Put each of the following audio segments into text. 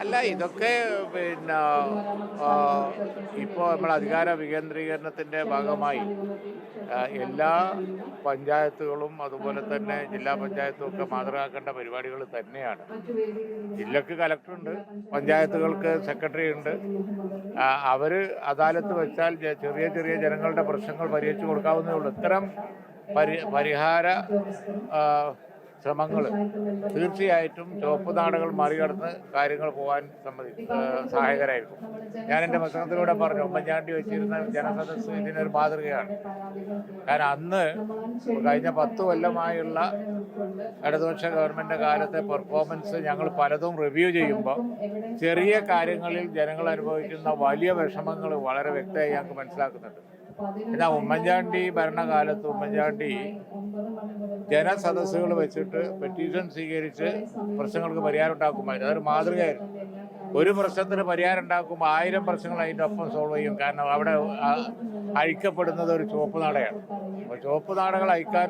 അല്ല ഇതൊക്കെ പിന്നെ ഇപ്പോൾ നമ്മൾ അധികാര വികേന്ദ്രീകരണത്തിൻ്റെ ഭാഗമായി എല്ലാ പഞ്ചായത്തുകളും അതുപോലെ തന്നെ ജില്ലാ പഞ്ചായത്തും ഒക്കെ മാതൃകാക്കേണ്ട പരിപാടികൾ തന്നെയാണ്. ജില്ലക്ക് കലക്ടറുണ്ട്, പഞ്ചായത്തുകൾക്ക് സെക്രട്ടറി ഉണ്ട്. അവർ അദാലത്ത് വെച്ചാൽ ചെറിയ ചെറിയ ജനങ്ങളുടെ പ്രശ്നങ്ങൾ പരിഹരിച്ചു കൊടുക്കാവുന്നതേ ഉള്ളൂ. ഇത്തരം പരിഹാര ശ്രമങ്ങൾ തീർച്ചയായിട്ടും ചുവപ്പ് നാടകൾ മറികടന്ന് കാര്യങ്ങൾ പോകാൻ സഹായകരമായിരിക്കും. ഞാൻ എൻ്റെ പുസ്തകത്തിലൂടെ പറഞ്ഞു, ഉമ്മൻചാണ്ടി വെച്ചിരുന്ന ജനസദസ്സ് ഇതിനൊരു മാതൃകയാണ്. കാരണം അന്ന് കഴിഞ്ഞ 10 കൊല്ലമായുള്ള ഇടതുപക്ഷ ഗവൺമെൻറ് കാലത്തെ പെർഫോമൻസ് ഞങ്ങൾ പലതും റിവ്യൂ ചെയ്യുമ്പോൾ ചെറിയ കാര്യങ്ങളിൽ ജനങ്ങൾ അനുഭവിക്കുന്ന വലിയ വിഷമങ്ങൾ വളരെ വ്യക്തമായി ഞങ്ങൾക്ക് മനസ്സിലാക്കുന്നുണ്ട്. എന്നാൽ ഉമ്മൻചാണ്ടി ഭരണകാലത്ത് ഉമ്മൻചാണ്ടി ജനസദസ്സുകൾ വെച്ചിട്ട് പെറ്റീഷൻ സ്വീകരിച്ച് പ്രശ്നങ്ങൾക്ക് പരിഹാരം ഉണ്ടാക്കുമായിരുന്നു. അതൊരു മാതൃകയായിരുന്നു. ഒരു പ്രശ്നത്തിന് പരിഹാരം ഉണ്ടാക്കുമ്പോൾ 1000 പ്രശ്നങ്ങൾ അതിൻ്റെ ഒപ്പം സോൾവ് ചെയ്യും. കാരണം അവിടെ അഴിക്കപ്പെടുന്നത് ഒരു ചുവപ്പ് നാടയാണ്. അപ്പോൾ ചുവപ്പ് നാടകൾ അയക്കാൻ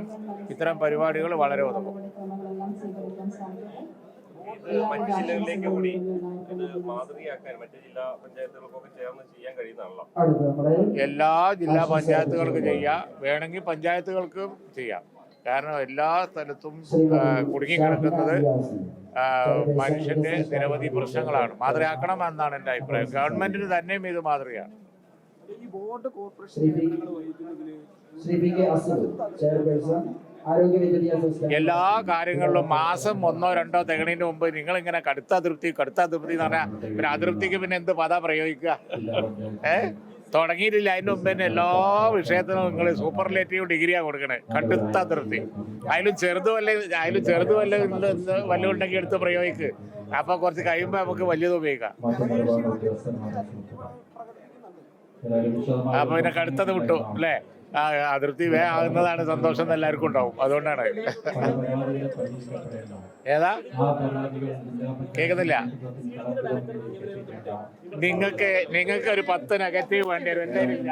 ഇത്തരം പരിപാടികൾ വളരെ ഉതകും. മറ്റു ജില്ലകളിലേക്ക് കൂടി മാതൃകയാക്കാൻ മറ്റു ജില്ലാ പഞ്ചായത്തുകൾക്കൊക്കെ ചേർന്ന് ചെയ്യാൻ കഴിയുന്നതാണല്ലോ. എല്ലാ ജില്ലാ പഞ്ചായത്തുകൾക്ക് ചെയ്യാം, വേണമെങ്കിൽ പഞ്ചായത്തുകൾക്കും ചെയ്യാം. കാരണം എല്ലാ സ്ഥലത്തും കുടുങ്ങിക്കിടക്കുന്നത് മനുഷ്യന്റെ നിരവധി പ്രശ്നങ്ങളാണ്. മാതൃകയാക്കണം എന്നാണ് എൻ്റെ അഭിപ്രായം. ഗവൺമെന്റിന് തന്നെയും ഇത് മാതൃകയാണ്. എല്ലാ കാര്യങ്ങളിലും മാസം 1 or 2 തികണതിന് മുമ്പ് നിങ്ങളിങ്ങനെ കടുത്ത അതൃപ്തി എന്ന് പറഞ്ഞാൽ പിന്നെ അതൃപ്തിക്ക് പിന്നെ എന്ത് പദ പ്രയോഗിക്കുക? തുടങ്ങിയിട്ടില്ല. അതിൻ്റെ മുമ്പ് തന്നെ എല്ലാ വിഷയത്തിനും നിങ്ങൾ സൂപ്പർലേറ്റീവ് ഡിഗ്രിയാണ് കൊടുക്കണേ. കടുത്ത അതൃപ്തി. അതിലും ചെറുത് വല്ല ഉണ്ടെങ്കിൽ എടുത്ത് പ്രയോഗിക്ക്. അപ്പൊ കുറച്ച് കഴിയുമ്പോൾ നമുക്ക് വലിയത് ഉപയോഗിക്കാം. അപ്പൊ പിന്നെ കടുത്തത് വിട്ടു അല്ലേ? അതൃപ്തി ആകുന്നതാണ് സന്തോഷം എന്ന് എല്ലാവർക്കും ഉണ്ടാവും. അതുകൊണ്ടാണ്. ഏതാ കേൾക്കുന്നില്ല? നിങ്ങൾക്ക് ഒരു 10 നെഗറ്റീവ് വേണ്ടി വരും. എൻ്റെ ഇല്ല.